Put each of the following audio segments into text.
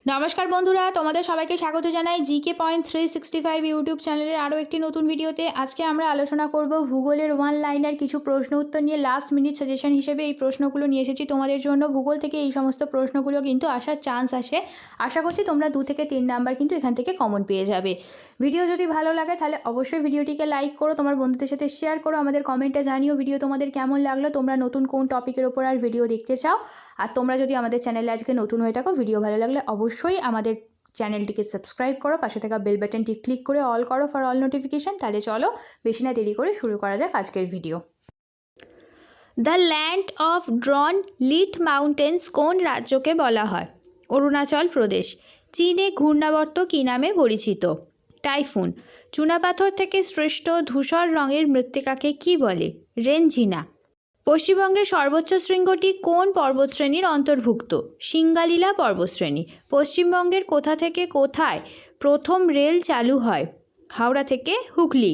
নমস্কার বন্ধুরা, তোমাদের সবাইকে স্বাগত জানাই জিকে পয়েন্ট 365 ইউটিউব চ্যানেলের আরও একটি নতুন ভিডিওতে। আজকে আমরা আলোচনা করব ভূগোলের ওয়ান লাইনার কিছু প্রশ্ন উত্তর নিয়ে। লাস্ট মিনিট সাজেশন হিসেবে এই প্রশ্নগুলো নিয়ে এসেছি তোমাদের জন্য। ভূগোল থেকে এই সমস্ত প্রশ্নগুলো কিন্তু আসার চান্স আসে। আশা করছি তোমরা 2 থেকে 3 নাম্বার কিন্তু এখান থেকে কমন পেয়ে যাবে। ভিডিও যদি ভালো লাগে তাহলে অবশ্যই ভিডিওটিকে লাইক করো, তোমার বন্ধুদের সাথে শেয়ার করো, আমাদের কমেন্টে জানিও ভিডিও তোমাদের কেমন লাগলো, তোমরা নতুন কোন টপিকের ওপর আর ভিডিও দেখতে চাও। আর তোমরা যদি আমাদের চ্যানেলে আজকে নতুন হয়ে থাকো, ভিডিও ভালো লাগলে অবশ্যই আমাদের চ্যানেলটিকে সাবস্ক্রাইব করো, পাশে থাকা বেল বাটনটি ক্লিক করে অল করো ফর অল নোটিফিকেশন। তাহলে চলো বেশি না দেরি করে শুরু করা যাক আজকের video. The land of dawn lit mountains কোন রাজ্যকে বলা হয়? অরুণাচল প্রদেশ। চীনে ঘূর্ণাবর্ত কী নামে পরিচিত? টাইফুন। চুনাপাথর থেকে সৃষ্ট ধূসর রঙের মৃত্তিকাকে কি বলে? রেনঝিনা। পশ্চিমবঙ্গের সর্বোচ্চ শৃঙ্গটি কোন পর্বতশ্রেণীর অন্তর্ভুক্ত? সিঙ্গালীলা পর্বতশ্রেণী। পশ্চিমবঙ্গের কোথা থেকে কোথায় প্রথম রেল চালু হয়? হাওড়া থেকে হুগলি।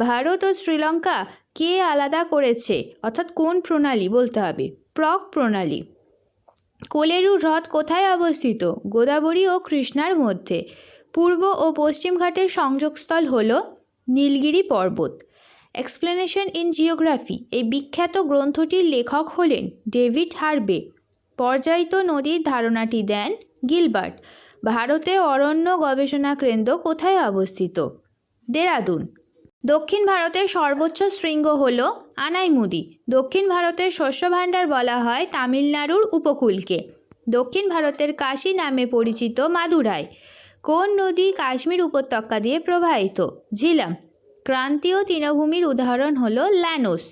ভারত ও শ্রীলঙ্কা কে আলাদা করেছে, অর্থাৎ কোন প্রণালী বলতে হবে? প্রক প্রণালী। কোলেরু হ্রদ কোথায় অবস্থিত? গোদাবরী ও কৃষ্ণার মধ্যে। পূর্ব ও পশ্চিম ঘাটের সংযোগস্থল হল নীলগিরি পর্বত। এক্সপ্লেনেশন ইন জিওগ্রাফি এই বিখ্যাত গ্রন্থটির লেখক হলেন ডেভিড হার্বে। পর্যায়িত নদীর ধারণাটি দেন গিলবার্ট। ভারতে অরণ্য গবেষণা কেন্দ্র কোথায় অবস্থিত? দেরাদুন। দক্ষিণ ভারতের সর্বোচ্চ শৃঙ্গ হল আনাইমুদি। দক্ষিণ ভারতের শস্য ভাণ্ডার বলা হয় তামিলনাড়ুর উপকূলকে। দক্ষিণ ভারতের কাশী নামে পরিচিত মাদুরাই। কোন নদী কাশ্মীর উপত্যকা দিয়ে প্রবাহিত? ঝিলাম। ক্রান্তীয় তৃণভূমির উদাহরণ হল ল্যানোস।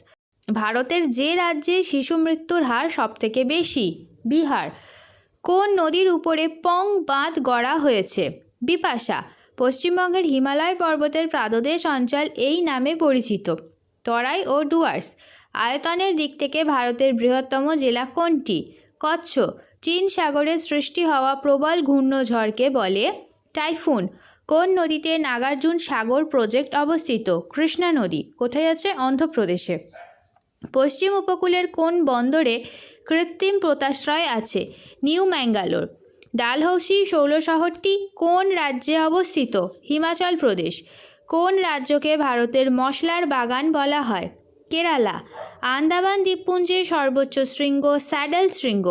ভারতের যে রাজ্যে শিশু মৃত্যুর হার সবথেকে বেশি? বিহার। কোন নদীর উপরে পং বাঁধ গড়া হয়েছে? বিপাশা। পশ্চিমবঙ্গের হিমালয় পর্বতের পাদদেশ অঞ্চল এই নামে পরিচিত। তরাই ও ডুয়ার্স। আয়তনের দিক থেকে ভারতের বৃহত্তম জেলা কোনটি? কচ্ছ। চীন সাগরে সৃষ্টি হওয়া প্রবল ঘূর্ণঝড়কে বলে টাইফুন। কোন নদীতে নাগার্জুন সাগর প্রজেক্ট অবস্থিত? কৃষ্ণা নদী। কোথায় আছে? অন্ধ্রপ্রদেশে। পশ্চিম উপকূলের কোন বন্দরে কৃত্রিম পোতাশ্রয় আছে? নিউ ম্যাঙ্গালোর। ডালহৌসি শৈলশহরটি কোন রাজ্যে অবস্থিত? হিমাচল প্রদেশ। কোন রাজ্যকে ভারতের মশলার বাগান বলা হয়? কেরালা। আন্দামান দ্বীপপুঞ্জের সর্বোচ্চ শৃঙ্গ স্যাডেল শৃঙ্গ।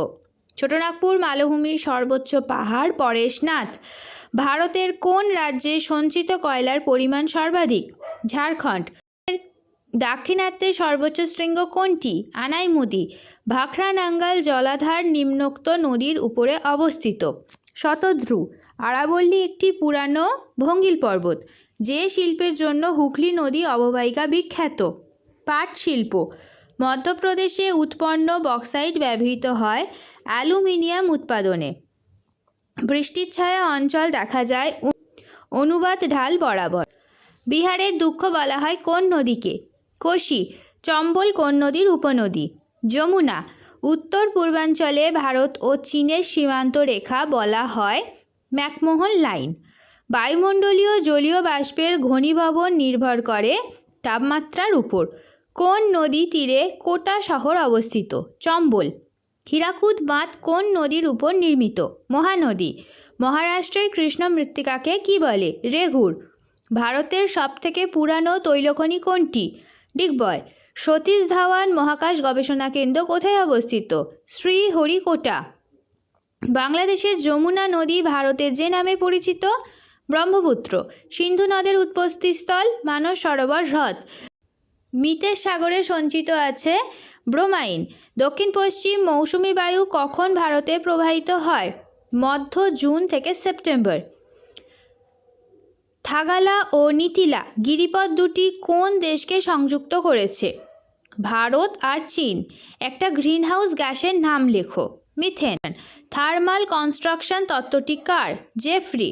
ছোটনাগপুর মালভূমির সর্বোচ্চ পাহাড় পরেশনাথ। ভারতের কোন রাজ্যে সঞ্চিত কয়লার পরিমাণ সর্বাধিক? ঝাড়খণ্ড। দাক্ষিণাত্যের সর্বোচ্চ শৃঙ্গ কোনটি? আনাইমুদি। ভাখরা নাঙ্গাল জলাধার নিম্নোক্ত নদীর উপরে অবস্থিত? শতদ্রু। আরাবল্লী একটি পুরানো ভঙ্গিল পর্বত। যে শিল্পের জন্য হুগলি নদী অববাহিকা বিখ্যাত? পাট শিল্প। মধ্যপ্রদেশে উৎপন্ন বক্সাইট ব্যবহৃত হয় অ্যালুমিনিয়াম উৎপাদনে। বৃষ্টির ছায়া অঞ্চল দেখা যায় অনুবাদ ঢাল বরাবর। বিহারের দুঃখ বলা হয় কোন নদীকে? কোশি। চম্বল কোন নদীর উপনদী? যমুনা। উত্তর পূর্বাঞ্চলে ভারত ও চীনের সীমান্ত রেখা বলা হয় ম্যাকমোহন লাইন। বায়ুমণ্ডলীয় জলীয় বাষ্পের ঘনীভবন নির্ভর করে তাপমাত্রার উপর। কোন নদী তীরে কোটা শহর অবস্থিত? চম্বল। হীরাকুদ বাঁধ কোন নদীর উপর নির্মিত? মহানদী। মহারাষ্ট্রের কৃষ্ণ মৃত্তিকাকে কি বলে? রেগুর। ভারতের সবথেকে পুরানো তৈলখনি কোনটি? ডিগবয়। সতীশ ধাওয়ান মহাকাশ গবেষণা কেন্দ্র কোথায় অবস্থিত? শ্রীহরিকোটা। বাংলাদেশের যমুনা নদী ভারতের যে নামে পরিচিত? ব্রহ্মপুত্র। সিন্ধু নদের উৎপত্তিস্থল মানস সরোবর হ্রদ। মিতেশ সাগরে সঞ্চিত আছে ব্রোমাইন। দক্ষিণ পশ্চিম মৌসুমি বায়ু কখন ভারতে প্রবাহিত হয়? মধ্য জুন থেকে সেপ্টেম্বর। থাগালা ও নিতিলা গিরিপথ দুটি কোন দেশকে সংযুক্ত করেছে? ভারত আর চীন। একটা গ্রিনহাউস গ্যাসের নাম লেখো। মিথেন। থার্মাল কনস্ট্রাকশন তত্ত্বটি কার? জেফ্রি।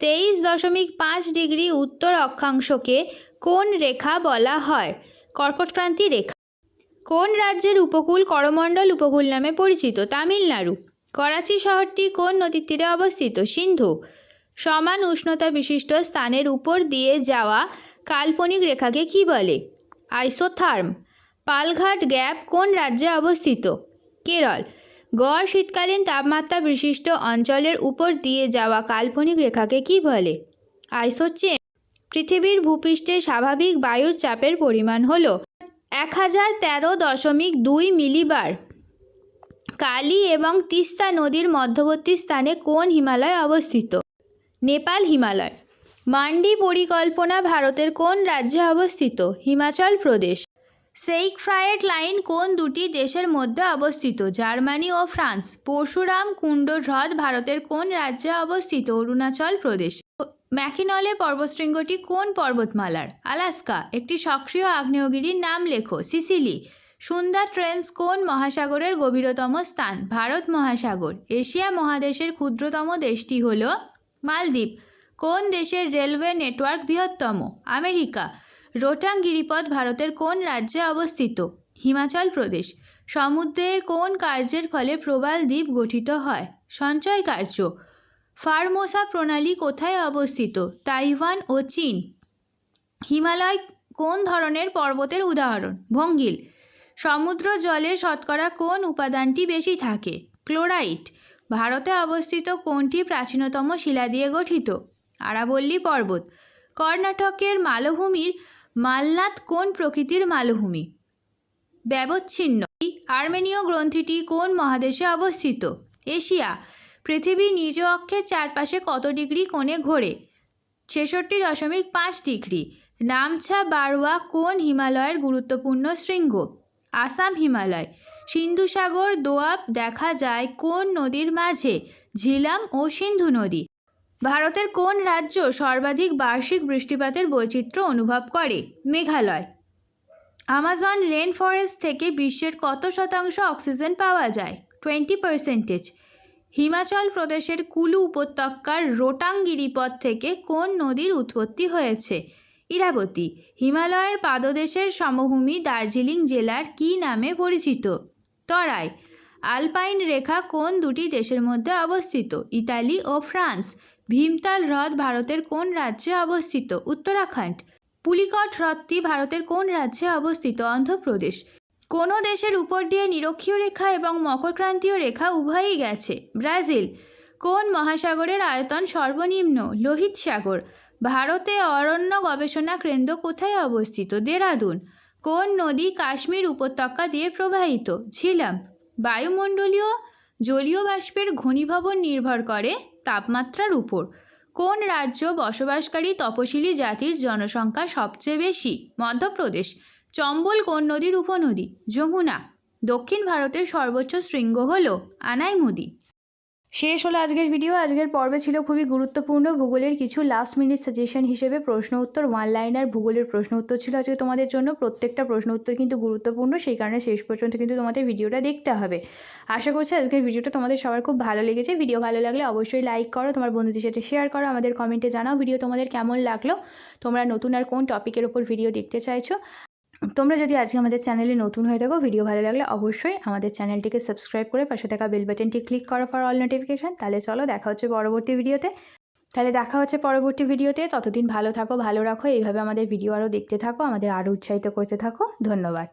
23.5 ডিগ্রি উত্তর অক্ষাংশকে কোন রেখা বলা হয়? কর্কটক্রান্তি রেখা। কোন রাজ্যের উপকূল করমণ্ডল উপকূল নামে পরিচিত? তামিলনাড়ু। করাচি শহরটি কোন নদীর তীরে অবস্থিত? সিন্ধু। সমান উষ্ণতা বিশিষ্ট স্থানের উপর দিয়ে যাওয়া কাল্পনিক রেখাকে কি বলে? আইসোথার্ম। পালঘাট গ্যাপ কোন রাজ্যে অবস্থিত? কেরল। গড় শীতকালীন তাপমাত্রা বিশিষ্ট অঞ্চলের উপর দিয়ে যাওয়া কাল্পনিক রেখাকে কি বলে? আইসোচেন। পৃথিবীর ভূপৃষ্ঠে স্বাভাবিক বায়ুর চাপের পরিমাণ হল 1013.2 মিলিবার। কালী এবং তিস্তা নদীর মধ্যবর্তী স্থানে কোন হিমালয় অবস্থিত? নেপাল হিমালয়। মান্ডি পরিকল্পনা ভারতের কোন রাজ্যে অবস্থিত? হিমাচল প্রদেশ। সেইকফ্রায়েট লাইন কোন দুটি দেশের মধ্যে অবস্থিত? জার্মানি ও ফ্রান্স। পরশুরাম কুণ্ড হ্রদ ভারতের কোন রাজ্যে অবস্থিত? অরুণাচল প্রদেশ। ম্যাকিনলে পর্বতশৃঙ্গটি কোন পর্বতমালার? আলাস্কা। একটি সক্রিয় আগ্নেয়গিরির নাম লেখো। সিসিলি। সুন্দর ট্রেন্স কোন মহাসাগরের গভীরতম স্থান? ভারত মহাসাগর। এশিয়া মহাদেশের ক্ষুদ্রতম দেশটি হল মালদ্বীপ। কোন দেশের রেলওয়ে নেটওয়ার্ক বৃহত্তম? আমেরিকা। রোটাং গিরিপথ ভারতের কোন রাজ্যে অবস্থিত? হিমাচল প্রদেশ। সমুদ্রের কোন কার্যের ফলে প্রবাল দ্বীপ গঠিত হয়? সঞ্চয় কার্য। ফার্মোসা প্রণালী কোথায় অবস্থিত? তাইওয়ান ও চীন। হিমালয় কোন ধরনের পর্বতের উদাহরণ? ভঙ্গিল। সমুদ্র জলে শতকরা কোন উপাদানটি বেশি থাকে? ক্লোরাইড। ভারতে অবস্থিত কোনটি প্রাচীনতম শিলা দিয়ে গঠিত? আরাবল্লী পর্বত। কর্ণাটকের মালভূমির মালনাদ কোন প্রকৃতির মালভূমি? ব্যবচ্ছিন্ন। আর্মেনীয় গ্রন্থিটি কোন মহাদেশে অবস্থিত? এশিয়া। পৃথিবী নিজ অক্ষের চারপাশে কত ডিগ্রি কোণে ঘোরে? 66.5 ডিগ্রি। নামছা বারওয়া কোন হিমালয়ের গুরুত্বপূর্ণ শৃঙ্গ? আসাম হিমালয়। সিন্ধু সাগর দোয়াব দেখা যায় কোন নদীর মাঝে? ঝিলাম ও সিন্ধু নদী। ভারতের কোন রাজ্য সর্বাধিক বার্ষিক বৃষ্টিপাতের বৈচিত্র্য অনুভব করে? মেঘালয়। আমাজন রেন ফরেস্ট থেকে বিশ্বের কত শতাংশ অক্সিজেন পাওয়া যায়? 20%। হিমাচল প্রদেশের কুলু উপত্যকার রোটাং গিরিপথ থেকে কোন নদীর উৎপত্তি হয়েছে? ইরাবতী। হিমালয়ের পাদদেশের সমভূমি দার্জিলিং জেলার কী নামে পরিচিত? তরাই। আলপাইন রেখা কোন দুটি দেশের মধ্যে অবস্থিত? ইতালি ও ফ্রান্স। ভীমতাল হ্রদ ভারতের কোন রাজ্যে অবস্থিত? উত্তরাখণ্ড। পুলিকট হ্রদটি ভারতের কোন রাজ্যে অবস্থিত? অন্ধ্রপ্রদেশ। কোন দেশের উপর দিয়ে নিরক্ষীয় রেখা এবং মকরক্রান্তীয় রেখা উভয়ই গেছে? ব্রাজিল। কোন মহাসাগরের আয়তন সর্বনিম্ন? লোহিত সাগর। ভারতে অরণ্য গবেষণা কেন্দ্র কোথায় অবস্থিত? দেরাদুন। কোন নদী কাশ্মীর উপত্যকা দিয়ে প্রবাহিত? ঝিলাম। বায়ুমণ্ডলীয় জলীয় বাষ্পের ঘনীভবন নির্ভর করে তাপমাত্রার উপর। কোন রাজ্য বসবাসকারী তপশিলি জাতির জনসংখ্যা সবচেয়ে বেশি? মধ্যপ্রদেশ। চম্বল কোন নদীর উপনদী? যমুনা। দক্ষিণ ভারতের সর্বোচ্চ শৃঙ্গ হল আনাইমুদি। শেষ হলো আজকের ভিডিও। আজকের পর্বে ছিল খুবই গুরুত্বপূর্ণ ভূগোলের কিছু লাস্ট মিনিট সাজেশন হিসেবে প্রশ্ন উত্তর, ওয়ান লাইনার ভূগোলের প্রশ্ন উত্তর ছিল আজকে তোমাদের জন্য। প্রত্যেকটা প্রশ্ন উত্তর কিন্তু গুরুত্বপূর্ণ, সেই কারণে শেষ পর্যন্ত কিন্তু তোমাদের ভিডিওটা দেখতে হবে। আশা করছি আজকের ভিডিওটা তোমাদের সবার খুব ভালো লেগেছে। ভিডিও ভালো লাগলে অবশ্যই লাইক করো, তোমার বন্ধুদের সাথে শেয়ার করো, আমাদের কমেন্টে জানাও ভিডিও তোমাদের কেমন লাগলো, তোমরা নতুন আর কোন টপিকের ওপর ভিডিও দেখতে চাইছো। তোমরা যদি আজকে আমাদের চ্যানেলে নতুন হয়ে থাকো, ভিডিও ভালো লাগলে অবশ্যই আমাদের চ্যানেলটিকে সাবস্ক্রাইব করে পাশে থাকা বেল বাটনটি ক্লিক করো ফর অল নোটিফিকেশান। তাহলে চলো দেখা হচ্ছে পরবর্তী ভিডিওতে। ততদিন ভালো থাকো, ভালো রাখো, এইভাবে আমাদের ভিডিও আরও দেখতে থাকো, আমাদের আরও উৎসাহিত করতে থাকো। ধন্যবাদ।